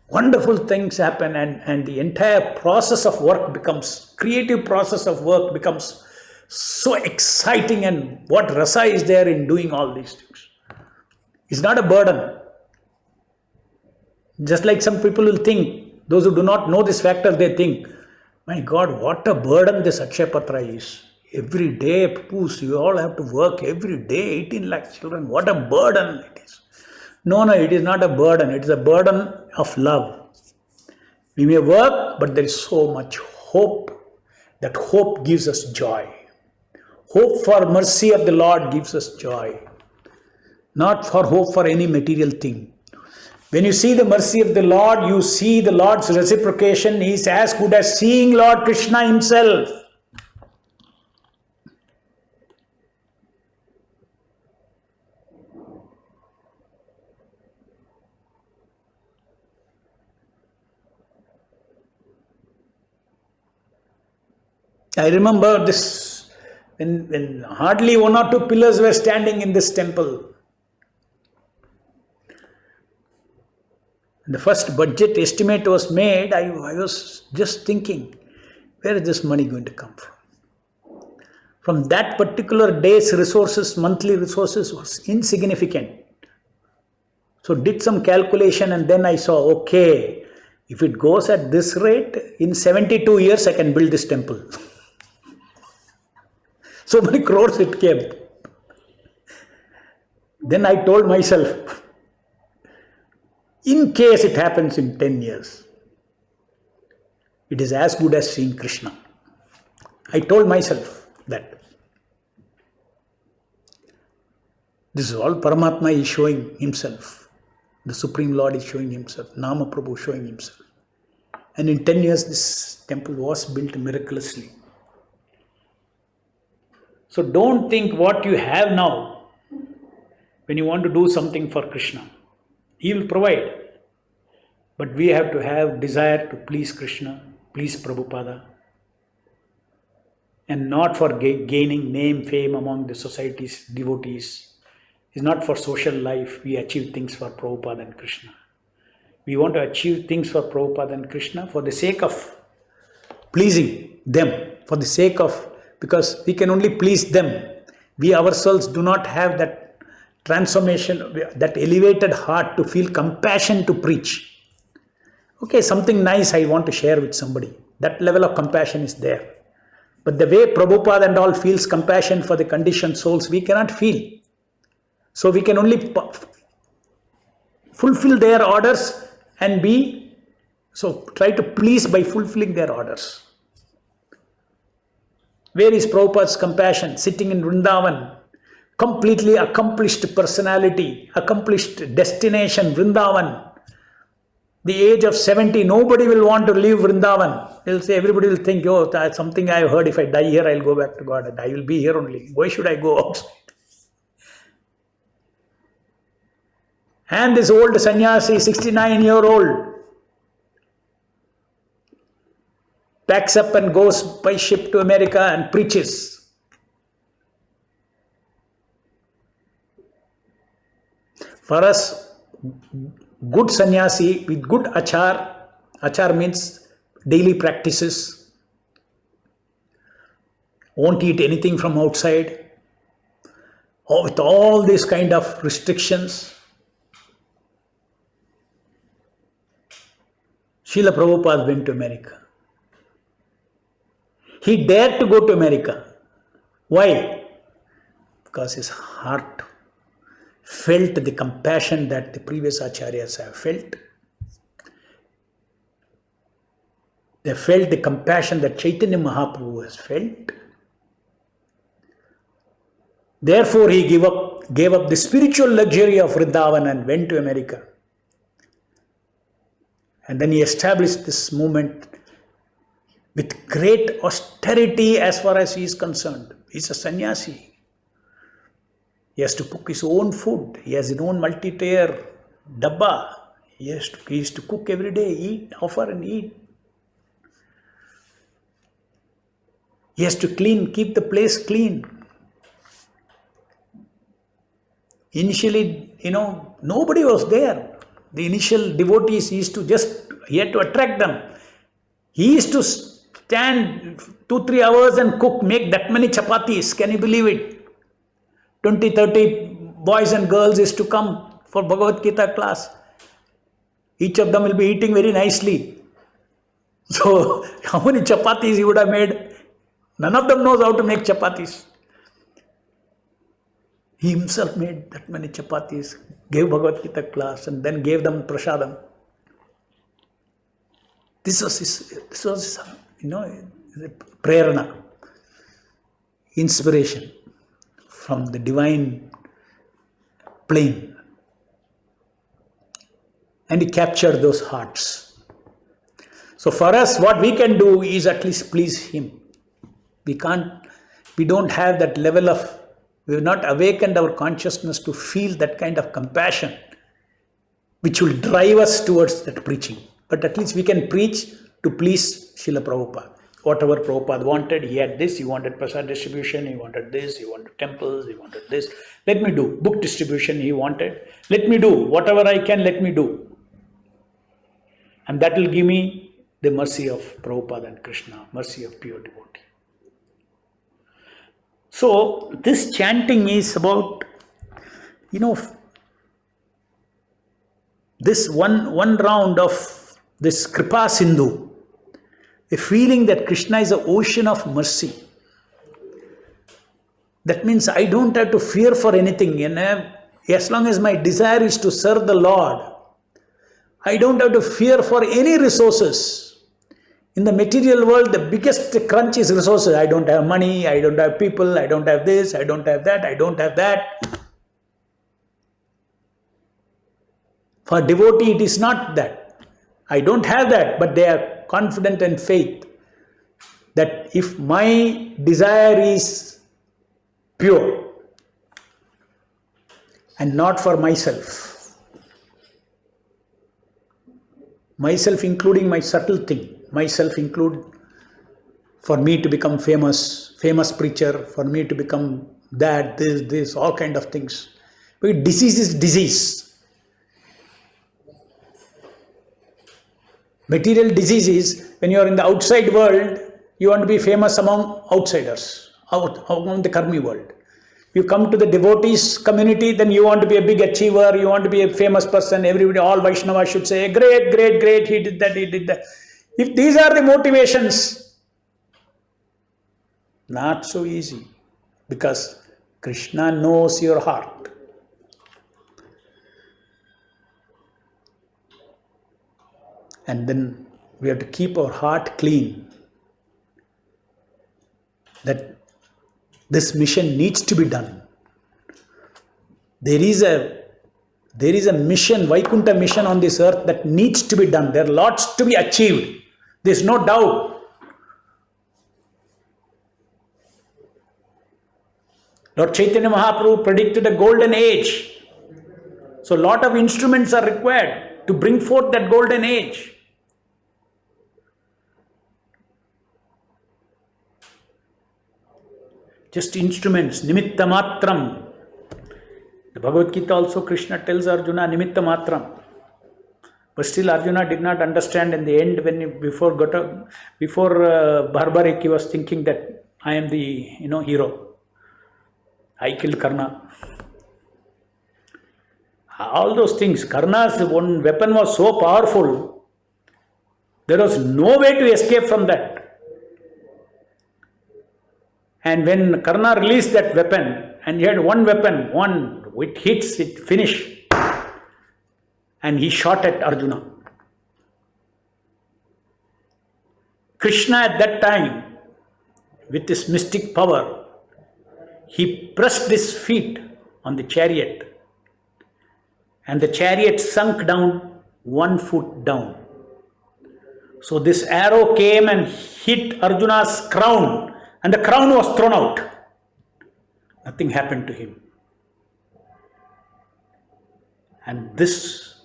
Wonderful things happen, and the entire process of work becomes, creative process of work becomes so exciting, and what rasa is there in doing all these things. It's not a burden. Just like some people will think, those who do not know this factor, they think, my God, what a burden this Akshaya Patra is. Every day, you all have to work every day, 18 lakh children, what a burden it is. No, it is not a burden, it is a burden of love. We may work, but there is so much hope. That hope gives us joy. Hope for mercy of the Lord gives us joy. Not for hope for any material thing. When you see the mercy of the Lord, you see the Lord's reciprocation. He is as good as seeing Lord Krishna himself. I remember this, when hardly 1 or 2 pillars were standing in this temple. When the first budget estimate was made, I was just thinking, where is this money going to come from? From that particular day's resources, monthly resources was insignificant. So did some calculation, and then I saw, okay, if it goes at this rate, in 72 years I can build this temple. So many crores it came. Then I told myself, in case it happens in 10 years, it is as good as seeing Krishna. I told myself that. This is all Paramatma is showing himself. The Supreme Lord is showing himself. Nama Prabhu showing himself. And in 10 years, this temple was built miraculously. So don't think what you have now when you want to do something for Krishna. He will provide. But we have to have desire to please Krishna, please Prabhupada, and not for gaining name, fame among the society's devotees. It's not for social life. We achieve things for Prabhupada and Krishna. We want to achieve things for Prabhupada and Krishna for the sake of pleasing them, for the sake of, because we can only please them. We ourselves do not have that transformation, that elevated heart to feel compassion to preach. Okay, something nice I want to share with somebody. That level of compassion is there. But the way Prabhupada and all feels compassion for the conditioned souls, we cannot feel. So we can only fulfill their orders and try to please by fulfilling their orders. Where is Prabhupada's compassion? Sitting in Vrindavan, completely accomplished personality, accomplished destination, Vrindavan. The age of 70, nobody will want to leave Vrindavan. They'll say, everybody will think, oh, that's something I heard, if I die here, I'll go back to God, and I will be here only. Why should I go outside? And this old sannyasi, 69-year-old, packs up and goes by ship to America and preaches. For us, good sannyasi with good achar means daily practices, won't eat anything from outside, or with all these kind of restrictions. Srila Prabhupada went to America. He dared to go to America. Why? Because his heart felt the compassion that the previous acharyas have felt. They felt the compassion that Chaitanya Mahaprabhu has felt. Therefore, he gave up the spiritual luxury of Vrindavan and went to America. And then he established this movement with great austerity as far as he is concerned. He's a sannyasi. He has to cook his own food. He has his own multi-tier dabba. He used to cook every day, eat, offer and eat. He has to keep the place clean. Initially, nobody was there. The initial devotees he had to attract them. He used to stand 2-3 hours and make that many chapatis. Can you believe it? 20-30 boys and girls used to come for Bhagavad Gita class. Each of them will be eating very nicely. So, how many chapatis he would have made? None of them knows how to make chapatis. He himself made that many chapatis, gave Bhagavad Gita class, and then gave them prasadam. This was his prerana, inspiration from the divine plane. And he captured those hearts. So for us, what we can do is at least please him. We don't have that level of, we have not awakened our consciousness to feel that kind of compassion which will drive us towards that preaching. But at least we can preach to please Srila Prabhupada. Whatever Prabhupada wanted, he had this, he wanted prasad distribution, he wanted this, he wanted temples, he wanted this. Let me do. Book distribution he wanted. Let me do. Whatever I can, let me do. And that will give me the mercy of Prabhupada and Krishna, mercy of pure devotee. So, this chanting is about, this one round of this Kripa Sindhu, a feeling that Krishna is an ocean of mercy. That means I don't have to fear for anything. As long as my desire is to serve the Lord, I don't have to fear for any resources. In the material world, the biggest crunch is resources. I don't have money, I don't have people, I don't have this, I don't have that, I don't have that. For devotee, it is not that. I don't have that, but they are confident and faith that if my desire is pure and not for myself including my subtle thing, myself include for me to become famous preacher, for me to become that, this, all kind of things. But disease is disease. Material disease is when you are in the outside world, you want to be famous among outsiders, among the karmi world. You come to the devotees community, then you want to be a big achiever, you want to be a famous person, everybody, all Vaishnavas should say, great, great, great, he did that, he did that. If these are the motivations, not so easy, because Krishna knows your heart. And then we have to keep our heart clean. That this mission needs to be done. There is a mission, Vaikuntha mission on this earth that needs to be done. There are lots to be achieved. There is no doubt. Lord Chaitanya Mahaprabhu predicted a golden age. So a lot of instruments are required to bring forth that golden age. just instruments, nimitta matram. The Bhagavad Gita also, Krishna tells Arjuna, nimitta matram. But still Arjuna did not understand. In the end, when before Barbarik, he was thinking that I am the hero. I killed Karna. All those things. Karna's one weapon was so powerful. There was no way to escape from that. And when Karna released that weapon, and he had one weapon, it hits, it finish. And he shot at Arjuna. Krishna at that time, with his mystic power, he pressed his feet on the chariot. And the chariot sunk down 1 foot down. So this arrow came and hit Arjuna's crown, and the crown was thrown out. Nothing happened to him. And this,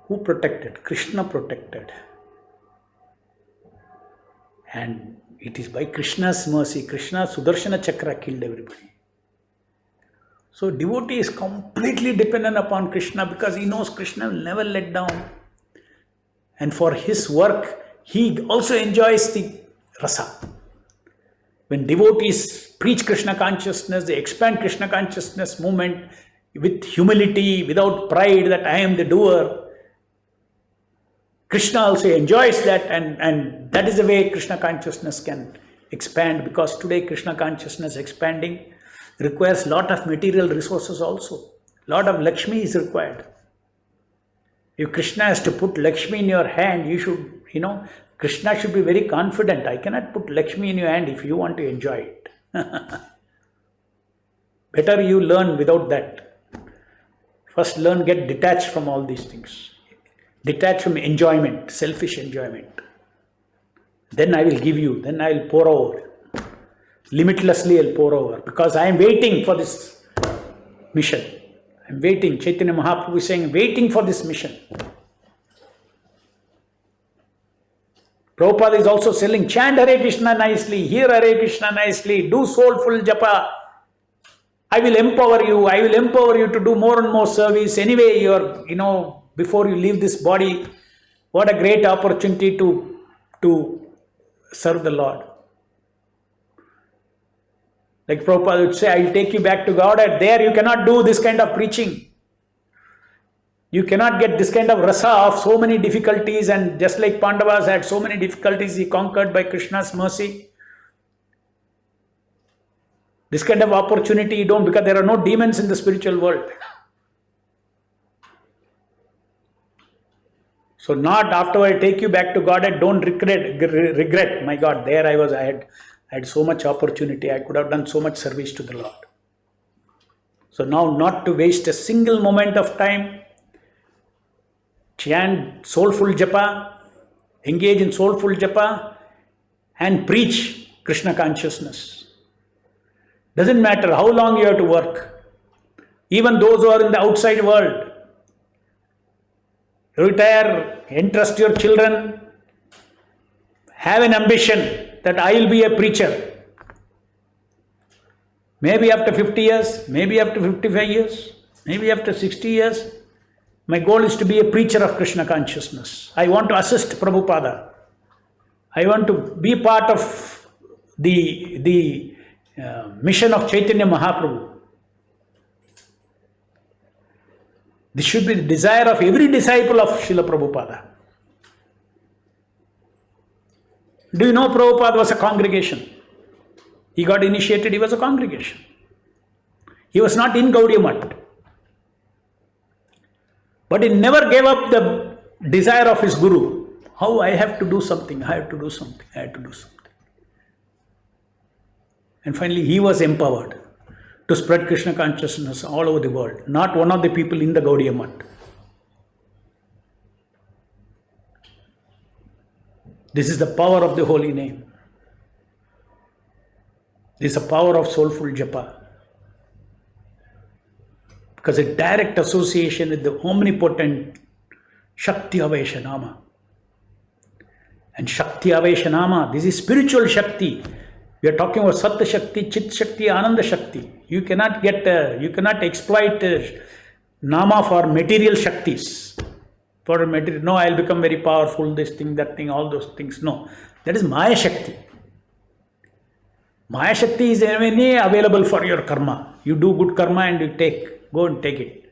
who protected? Krishna protected. And it is by Krishna's mercy. Krishna Sudarshana Chakra killed everybody. So devotee is completely dependent upon Krishna because he knows Krishna will never let down. And for his work, he also enjoys the rasa. When devotees preach Krishna consciousness, they expand Krishna consciousness movement with humility, without pride that I am the doer. Krishna also enjoys that, and that is the way Krishna consciousness can expand, because today Krishna consciousness expanding requires a lot of material resources also. A lot of Lakshmi is required. If Krishna has to put Lakshmi in your hand, you should, Krishna should be very confident. I cannot put Lakshmi in your hand if you want to enjoy it. Better you learn without that. First learn, get detached from all these things. Detached from enjoyment, selfish enjoyment. Then I will give you, then I will pour over. Limitlessly I will pour over, because I am waiting for this mission. I am waiting. Chaitanya Mahaprabhu is saying, waiting for this mission. Prabhupada is also selling, chant Hare Krishna nicely, hear Hare Krishna nicely, do soulful japa. I will empower you to do more and more service. Anyway, you are, before you leave this body, what a great opportunity to serve the Lord. Like Prabhupada would say, I will take you back to God. And there you cannot do this kind of preaching. You cannot get this kind of rasa of so many difficulties, and just like Pandavas had so many difficulties, he conquered by Krishna's mercy. This kind of opportunity you don't, because there are no demons in the spiritual world. So not after I take you back to God, I don't regret, my God, there I had so much opportunity, I could have done so much service to the Lord. So now not to waste a single moment of time, chant soulful japa, engage in soulful japa, and preach Krishna consciousness. Doesn't matter how long you have to work. Even those who are in the outside world, retire, entrust your children, have an ambition that I will be a preacher. Maybe after 50 years, maybe after 55 years, maybe after 60 years, my goal is to be a preacher of Krishna consciousness. I want to assist Prabhupada. I want to be part of the mission of Chaitanya Mahaprabhu. This should be the desire of every disciple of Srila Prabhupada. Do you know Prabhupada was a congregation? He got initiated, he was a congregation. He was not in Gaudiya Math. But he never gave up the desire of his Guru. How I have to do something, I have to do something, I have to do something. And finally he was empowered to spread Krishna consciousness all over the world. Not one of the people in the Gaudiya Math. This is the power of the holy name. This is the power of soulful japa. Because a direct association with the omnipotent Shakti Aveshanama. And Shakti Aveshanama, this is spiritual Shakti. We are talking about Sat Shakti, Chit Shakti, Ananda Shakti. You cannot exploit Nama for material Shaktis. For material, no, I'll become very powerful, this thing, that thing, all those things. No, that is Maya Shakti. Maya Shakti is anyway available for your karma. You do good karma and you go and take it.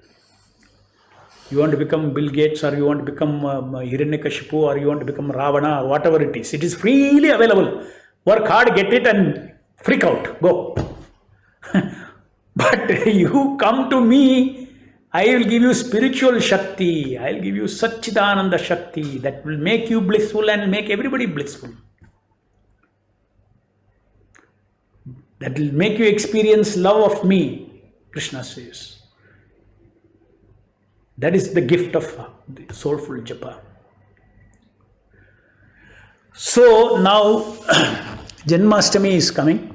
You want to become Bill Gates, or you want to become Hiranyakashipu, or you want to become Ravana, or whatever it is. It is freely available. Work hard, get it, and freak out. Go. But you come to me, I will give you spiritual Shakti. I will give you Satchidananda Shakti that will make you blissful and make everybody blissful. That will make you experience love of me, Krishna says. That is the gift of the Soulful Japa. So now Janmashtami is coming.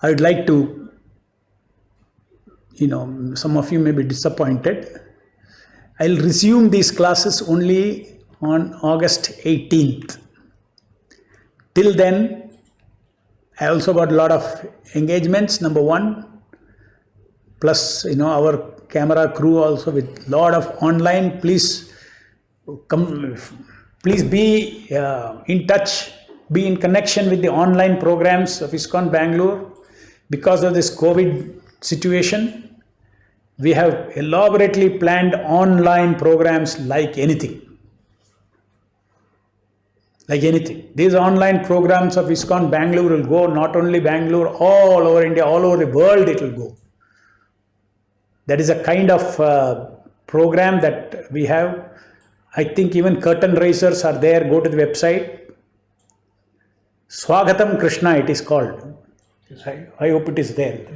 I would like to, some of you may be disappointed. I'll resume these classes only on August 18th. Till then, I also got a lot of engagements, number one, plus, our camera crew also with lot of online. Please be in touch, be in connection with the online programs of ISKCON Bangalore. Because of this COVID situation, we have elaborately planned online programs like anything. Like anything. These online programs of ISKCON Bangalore will go, not only Bangalore, all over India, all over the world it will go. That is a kind of program that we have. I think even curtain raisers are there. Go to the website. Swagatam Krishna it is called. I hope it is there.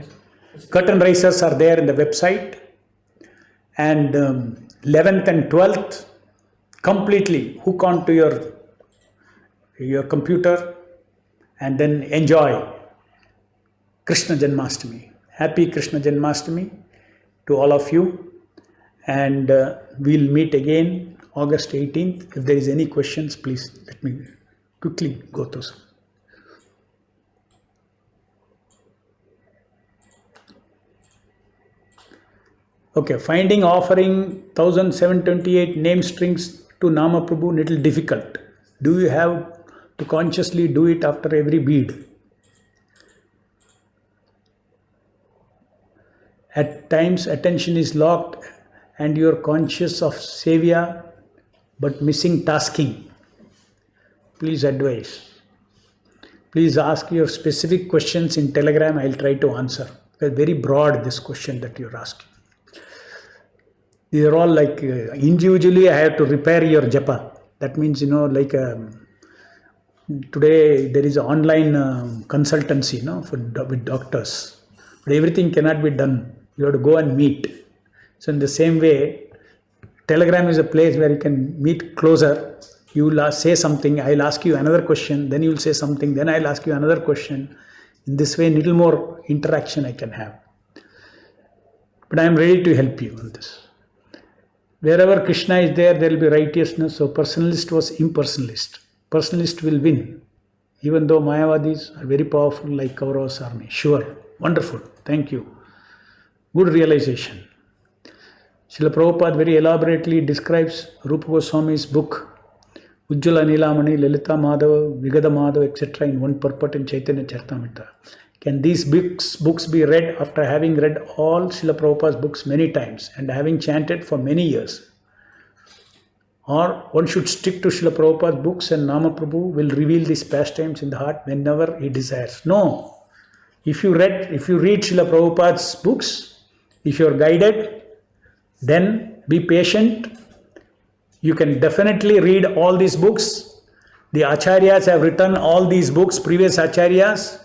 Curtain raisers are there in the website. And 11th and 12th, completely hook on to your computer and then enjoy Krishna Janmashtami. Happy Krishna Janmashtami to all of you. And we'll meet again August 18th. If there is any questions, please let me quickly go through some. Okay, finding offering 1728 name strings to Nama Prabhu little difficult. Do you have to consciously do it after every bead? At times attention is locked and you are conscious of Sevya but missing tasking. Please advise. Please ask your specific questions in Telegram. I will try to answer. They're very broad, this question that you're asking. These are all like individually I have to repair your japa. That means, like today there is an online consultancy, with doctors. But everything cannot be done. You have to go and meet. So in the same way, Telegram is a place where you can meet closer. You will say something, I'll ask you another question, then you will say something, then I'll ask you another question. In this way, little more interaction I can have. But I am ready to help you on this. Wherever Krishna is there, there will be righteousness. So personalist was impersonalist. Personalist will win. Even though Mayavadis are very powerful like Kauravas army. Sure. Wonderful. Thank you. Good realization. Srila Prabhupada very elaborately describes Rupa Goswami's book, Ujjala Nilamani, Lalita Madhava, Vigada Madhava, etc. in one purport in Chaitanya Charitamrita. Can these books be read after having read all Srila Prabhupada's books many times and having chanted for many years? Or one should stick to Srila Prabhupada's books and Nama Prabhu will reveal these pastimes in the heart whenever he desires? No. If you read Srila Prabhupada's books, if you are guided, then be patient. You can definitely read all these books. The Acharyas have written all these books, previous Acharyas.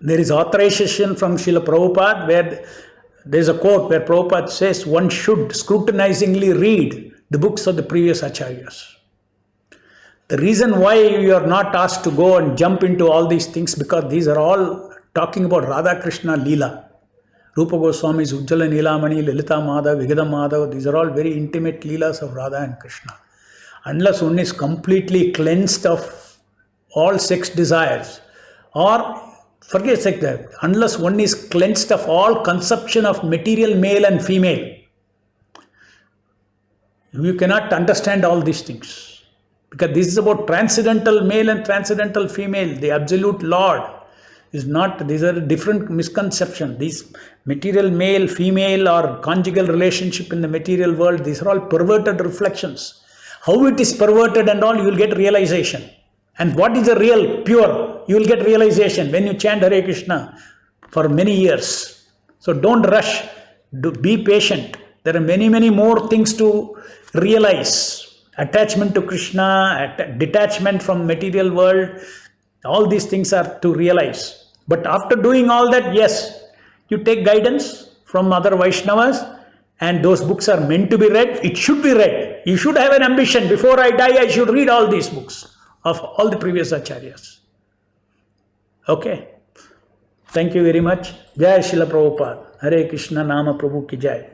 There is authorization from Srila Prabhupada where there is a quote where Prabhupada says one should scrutinizingly read the books of the previous Acharyas. The reason why you are not asked to go and jump into all these things, because these are all talking about Radha Krishna Leela. Rupa Goswami's Ujjala Nilamani, Lalita Madhava, Vigada Madhava, these are all very intimate Leelas of Radha and Krishna. Unless one is completely cleansed of all sex desires, or forget sex desires, unless one is cleansed of all conception of material male and female, you cannot understand all these things. Because this is about transcendental male and transcendental female. The absolute Lord is not, these are different misconceptions. These material male, female, or conjugal relationship in the material world, these are all perverted reflections. How it is perverted and all, you will get realization. And what is the real, pure, you will get realization when you chant Hare Krishna for many years. So don't rush, be patient. There are many, many more things to realize. Attachment to Krishna, detachment from material world, all these things are to realize. But after doing all that, yes, you take guidance from other Vaishnavas, and those books are meant to be read. It should be read. You should have an ambition. Before I die, I should read all these books of all the previous acharyas. Okay. Thank you very much. Jai Srila Prabhupada. Hare Krishna Nama Prabhu ki Jai.